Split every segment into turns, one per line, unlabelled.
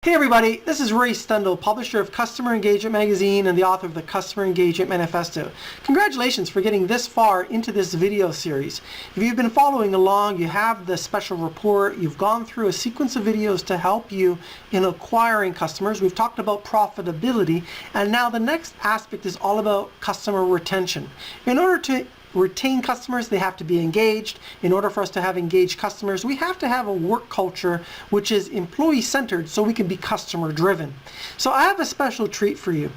Hey everybody, this is Ray Stundle, publisher of Customer Engagement Magazine and the author of the Customer Engagement Manifesto. Congratulations for getting this far into this video series. If you've been following along, you have the special report, you've gone through a sequence of videos to help you in acquiring customers. We've talked about profitability, and now the next aspect is all about customer retention. In order to retain customers, they have to be engaged. In order for us to have engaged customers, we have to have a work culture which is employee-centered so we can be customer-driven. So I have a special treat for you.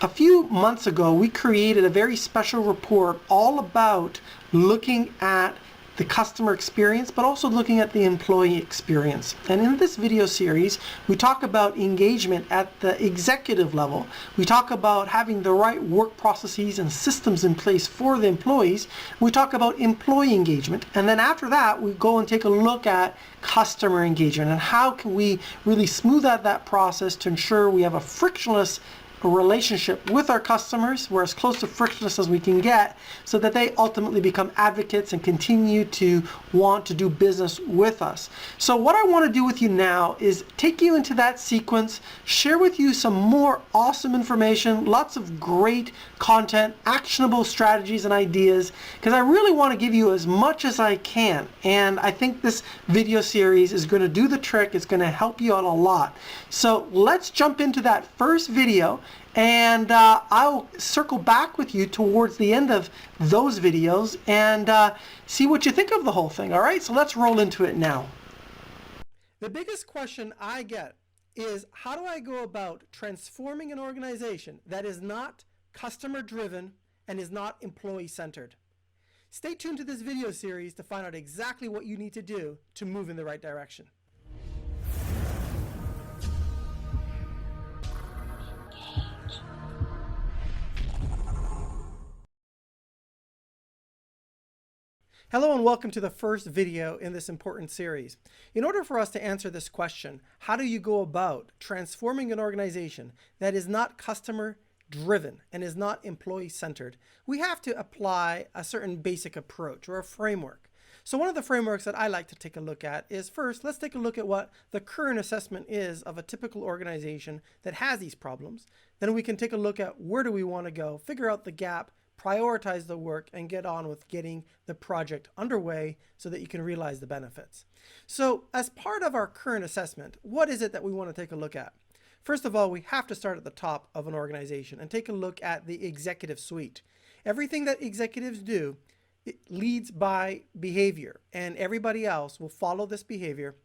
A few months ago, we created a very special report all about looking at the customer experience, but also looking at the employee experience. And in this video series, we talk about engagement at the executive level. We talk about having the right work processes and systems in place for the employees. We talk about employee engagement. And then after that, we go and take a look at customer engagement and how can we really smooth out that process to ensure we have a frictionless relationship with our customers. We're as close to frictionless as we can get so that they ultimately become advocates and continue to want to do business with us. So what I want to do with you now is take you into that sequence, share with you some more awesome information, lots of great content, actionable strategies and ideas, because I really want to give you as much as I can. And I think this video series is going to do the trick. It's going to help you out a lot. So let's jump into that first video, and I'll circle back with you towards the end of those videos and see what you think of the whole thing. All right, so let's roll into it now. The biggest question I get is, how do I go about transforming an organization that is not customer driven and is not employee centered? Stay tuned to this video series to find out exactly what you need to do to move in the right direction. Hello and welcome to the first video in this important series. In order for us to answer this question, how do you go about transforming an organization that is not customer driven and is not employee centered, we have to apply a certain basic approach or a framework. So one of the frameworks that I like to take a look at is, first, let's take a look at what the current assessment is of a typical organization that has these problems. Then we can take a look at where do we want to go, figure out the gap, prioritize the work, and get on with getting the project underway so that you can realize the benefits. So as part of our current assessment, what is it that we want to take a look at? First of all, we have to start at the top of an organization and take a look at the executive suite. Everything that executives do, it leads by behavior, and everybody else will follow this behavior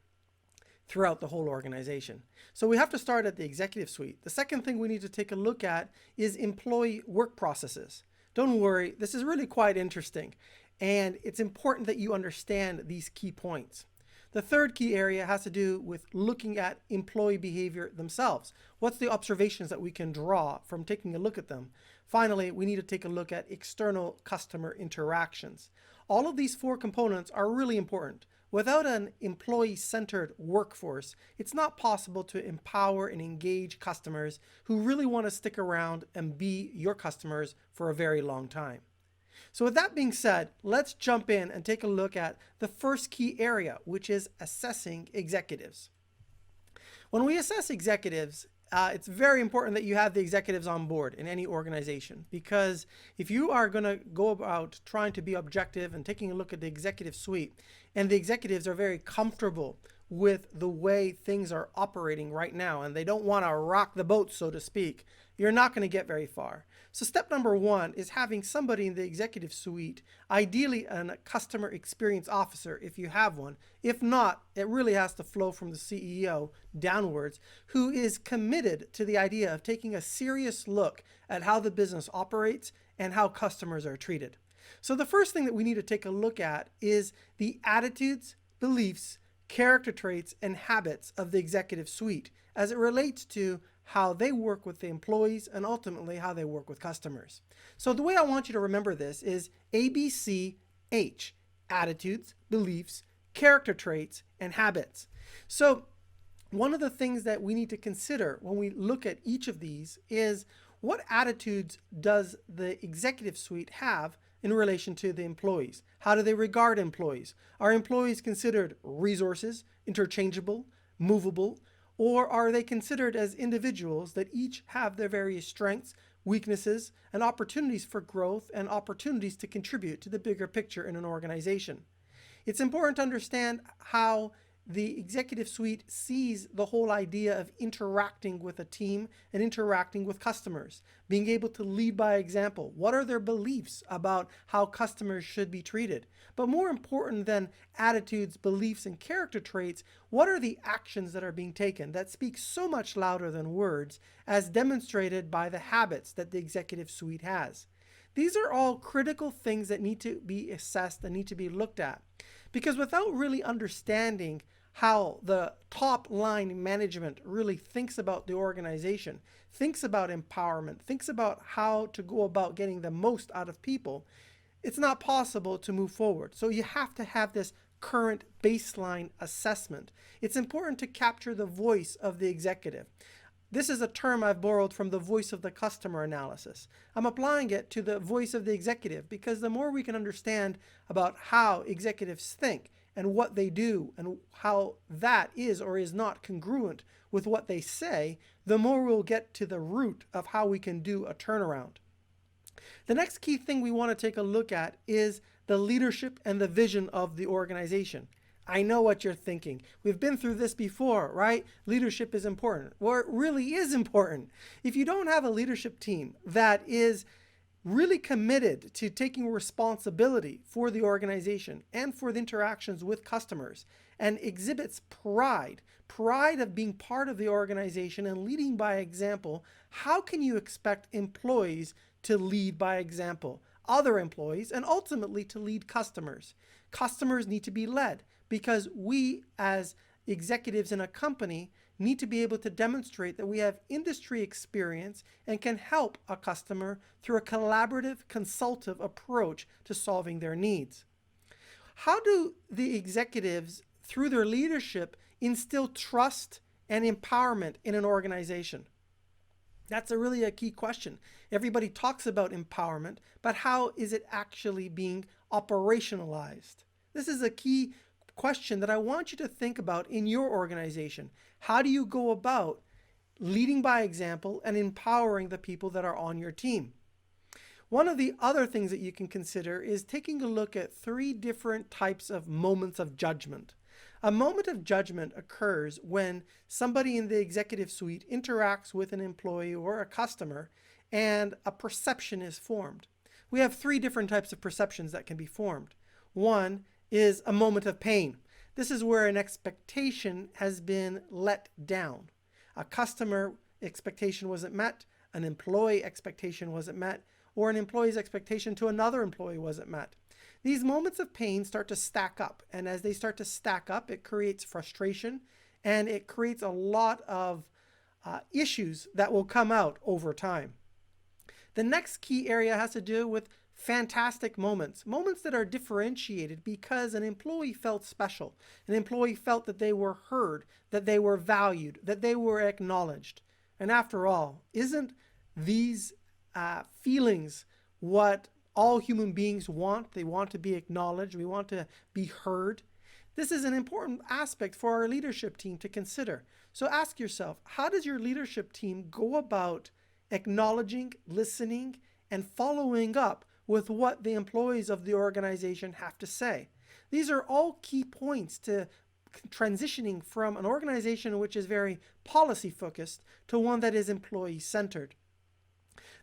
throughout the whole organization. So we have to start at the executive suite. The second thing we need to take a look at is employee work processes. Don't worry, this is really quite interesting, and it's important that you understand these key points. The third key area has to do with looking at employee behavior themselves. What's the observations that we can draw from taking a look at them? Finally, we need to take a look at external customer interactions. All of these four components are really important. Without an employee-centered workforce, it's not possible to empower and engage customers who really want to stick around and be your customers for a very long time. So with that being said, let's jump in and take a look at the first key area, which is assessing executives. When we assess executives, it's very important that you have the executives on board in any organization, because if you are going to go about trying to be objective and taking a look at the executive suite, and the executives are very comfortable with the way things are operating right now, and they don't want to rock the boat, so to speak, you're not going to get very far. So step number one is having somebody in the executive suite, ideally a customer experience officer if you have one. If not, it really has to flow from the CEO downwards, who is committed to the idea of taking a serious look at how the business operates and how customers are treated. So the first thing that we need to take a look at is the attitudes, beliefs, character traits, and habits of the executive suite as it relates to how they work with the employees and ultimately how they work with customers. So the way I want you to remember this is ABCH: attitudes, beliefs, character traits, and habits. So one of the things that we need to consider when we look at each of these is, what attitudes does the executive suite have in relation to the employees? How do they regard employees? Are employees considered resources, interchangeable, movable, Or are they considered as individuals that each have their various strengths, weaknesses, and opportunities for growth and opportunities to contribute to the bigger picture in an organization? It's important to understand how the executive suite sees the whole idea of interacting with a team and interacting with customers, being able to lead by example. What are their beliefs about how customers should be treated? But more important than attitudes, beliefs, and character traits, what are the actions that are being taken that speak so much louder than words, as demonstrated by the habits that the executive suite has? These are all critical things that need to be assessed and need to be looked at. Because without really understanding how the top line management really thinks about the organization, thinks about empowerment, thinks about how to go about getting the most out of people, it's not possible to move forward. So you have to have this current baseline assessment. It's important to capture the voice of the executive. This is a term I've borrowed from the voice of the customer analysis. I'm applying it to the voice of the executive because the more we can understand about how executives think and what they do and how that is or is not congruent with what they say, the more we'll get to the root of how we can do a turnaround. The next key thing we want to take a look at is the leadership and the vision of the organization. I know what you're thinking. We've been through this before, right? Leadership is important. Well, it really is important. If you don't have a leadership team that is really committed to taking responsibility for the organization and for the interactions with customers and exhibits pride of being part of the organization and leading by example, how can you expect employees to lead by example, other employees, and ultimately to lead customers? Customers need to be led, because we as executives in a company need to be able to demonstrate that we have industry experience and can help a customer through a collaborative, consultative approach to solving their needs. How do the executives, through their leadership, instill trust and empowerment in an organization? That's really a key question. Everybody talks about empowerment, but how is it actually being operationalized? This is a key question that I want you to think about in your organization. How do you go about leading by example and empowering the people that are on your team? One of the other things that you can consider is taking a look at 3 different types of moments of judgment. A moment of judgment occurs when somebody in the executive suite interacts with an employee or a customer and a perception is formed. We have 3 different types of perceptions that can be formed. One is a moment of pain. This is where an expectation has been let down. A customer expectation wasn't met, an employee expectation wasn't met, or an employee's expectation to another employee wasn't met. These moments of pain start to stack up, and as they start to stack up, it creates frustration and it creates a lot of issues that will come out over time. The next key area has to do with fantastic moments that are differentiated because an employee felt special. An employee felt that they were heard, that they were valued, that they were acknowledged. And after all, isn't these feelings what all human beings want? They want to be acknowledged. We want to be heard. This is an important aspect for our leadership team to consider. So ask yourself, how does your leadership team go about acknowledging, listening, and following up with what the employees of the organization have to say? These are all key points to transitioning from an organization which is very policy focused to one that is employee centered.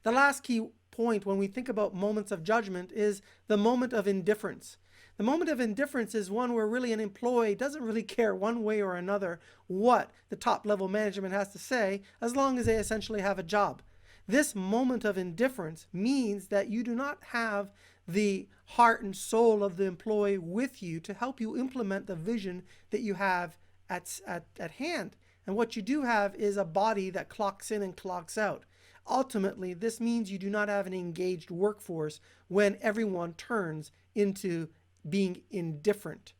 The last key point when we think about moments of judgment is the moment of indifference. The moment of indifference is one where really an employee doesn't really care one way or another what the top level management has to say, as long as they essentially have a job. This moment of indifference means that you do not have the heart and soul of the employee with you to help you implement the vision that you have at hand. And what you do have is a body that clocks in and clocks out. Ultimately, this means you do not have an engaged workforce when everyone turns into being indifferent.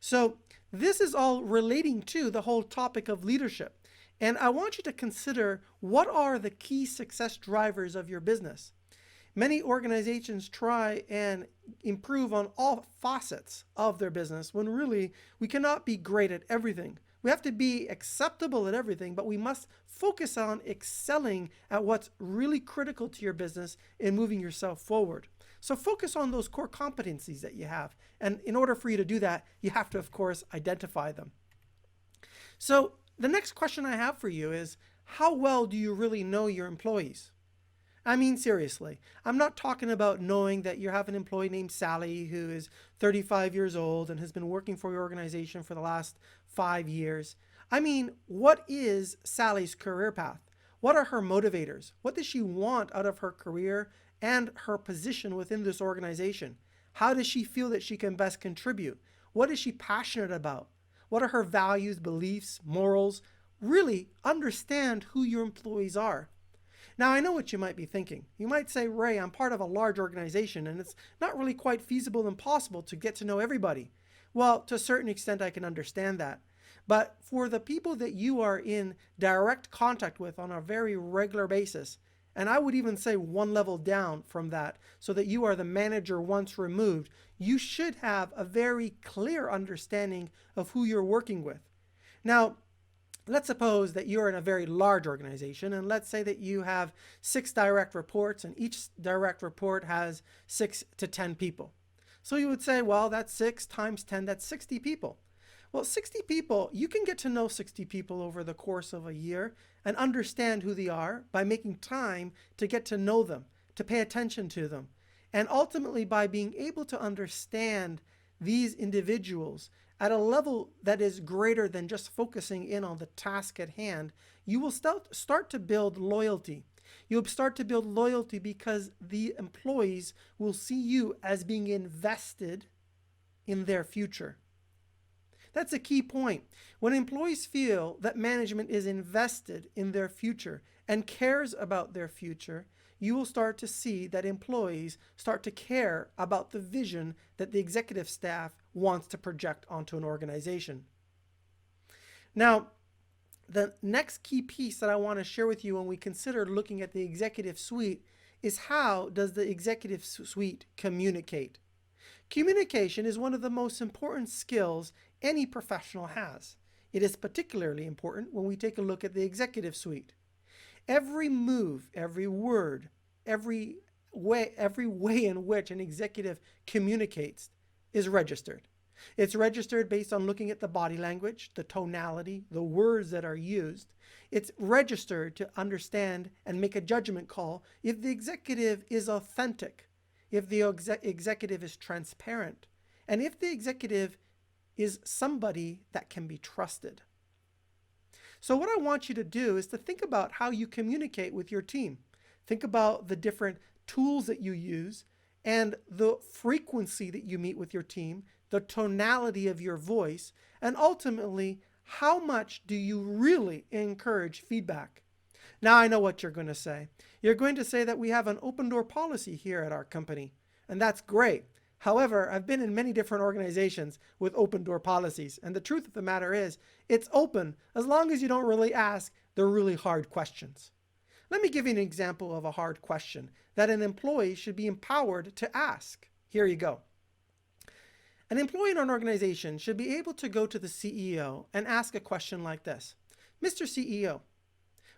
So this is all relating to the whole topic of leadership. And I want you to consider, what are the key success drivers of your business? Many organizations try and improve on all facets of their business when really we cannot be great at everything. We have to be acceptable at everything, but we must focus on excelling at what's really critical to your business in moving yourself forward. So focus on those core competencies that you have. And in order for you to do that, you have to, of course, identify them. So the next question I have for you is, how well do you really know your employees? I mean, seriously, I'm not talking about knowing that you have an employee named Sally who is 35 years old and has been working for your organization for the last 5 years. I mean, what is Sally's career path? What are her motivators? What does she want out of her career and her position within this organization? How does she feel that she can best contribute? What is she passionate about? What are her values, beliefs, morals? Really understand who your employees are. Now, I know what you might be thinking. You might say, Ray, I'm part of a large organization and it's not really quite feasible and possible to get to know everybody. Well, to a certain extent, I can understand that. But for the people that you are in direct contact with on a very regular basis, and I would even say one level down from that, so that you are the manager once removed, you should have a very clear understanding of who you're working with. Now, let's suppose that you're in a very large organization, and let's say that you have 6 direct reports, and each direct report has 6 to 10 people. So you would say, well, that's 6 times 10, that's 60 people. Well, 60 people, you can get to know 60 people over the course of a year and understand who they are by making time to get to know them, to pay attention to them. And ultimately, by being able to understand these individuals at a level that is greater than just focusing in on the task at hand, you will start to build loyalty. You'll start to build loyalty because the employees will see you as being invested in their future. That's a key point. When employees feel that management is invested in their future and cares about their future, you will start to see that employees start to care about the vision that the executive staff wants to project onto an organization. Now, the next key piece that I want to share with you when we consider looking at the executive suite is, how does the executive suite communicate? Communication is one of the most important skills any professional has. It is particularly important when we take a look at the executive suite. Every move, every word, every way in which an executive communicates is registered. It's registered based on looking at the body language, the tonality, the words that are used. It's registered to understand and make a judgment call if the executive is authentic, if the executive is transparent, and if the executive is somebody that can be trusted. So what I want you to do is to think about how you communicate with your team. Think about the different tools that you use and the frequency that you meet with your team, the tonality of your voice, and ultimately, how much do you really encourage feedback? Now I know what you're going to say. You're going to say that we have an open door policy here at our company, and that's great. However, I've been in many different organizations with open door policies, and the truth of the matter is, it's open as long as you don't really ask the really hard questions. Let me give you an example of a hard question that an employee should be empowered to ask. Here you go. An employee in an organization should be able to go to the CEO and ask a question like this. Mr. CEO,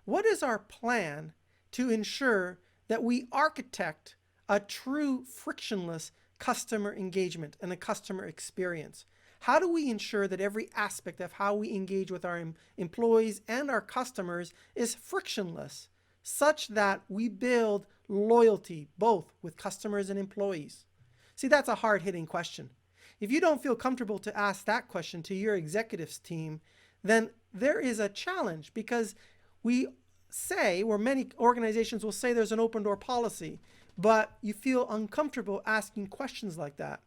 what is our plan to ensure that we architect a true frictionless customer engagement and a customer experience? How do we ensure that every aspect of how we engage with our employees and our customers is frictionless, such that we build loyalty both with customers and employees? See, that's a hard-hitting question. If you don't feel comfortable to ask that question to your executives team, then there is a challenge, because we say, or many organizations will say, there's an open door policy, but you feel uncomfortable asking questions like that.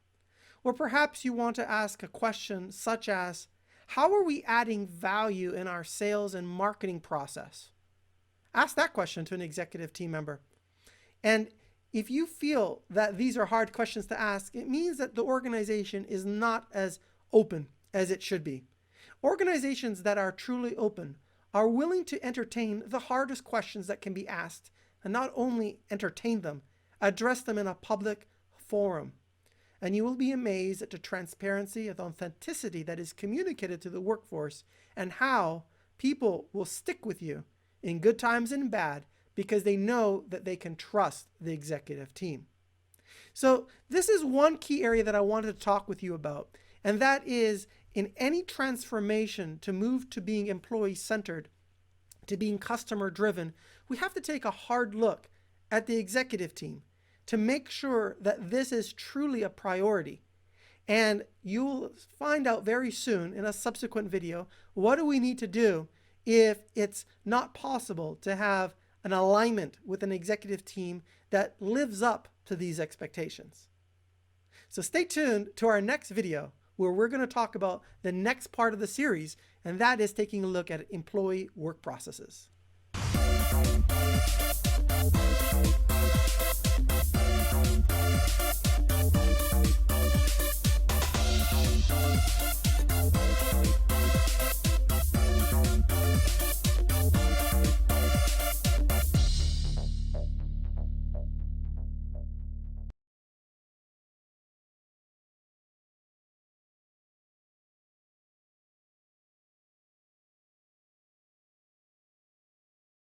Or perhaps you want to ask a question such as, how are we adding value in our sales and marketing process? Ask that question to an executive team member. And if you feel that these are hard questions to ask, it means that the organization is not as open as it should be. Organizations that are truly open are willing to entertain the hardest questions that can be asked, and not only entertain them, address them in a public forum. and you will be amazed at the transparency and authenticity that is communicated to the workforce and how people will stick with you in good times and bad because they know that they can trust the executive team. So this is one key area that I wanted to talk with you about, and that is in any transformation to move to being employee-centered, to being customer-driven, we have to take a hard look at the executive team to make sure that this is truly a priority. And you'll find out very soon in a subsequent video, what do we need to do if it's not possible to have an alignment with an executive team that lives up to these expectations. So stay tuned to our next video where we're going to talk about the next part of the series, and that is taking a look at employee work processes.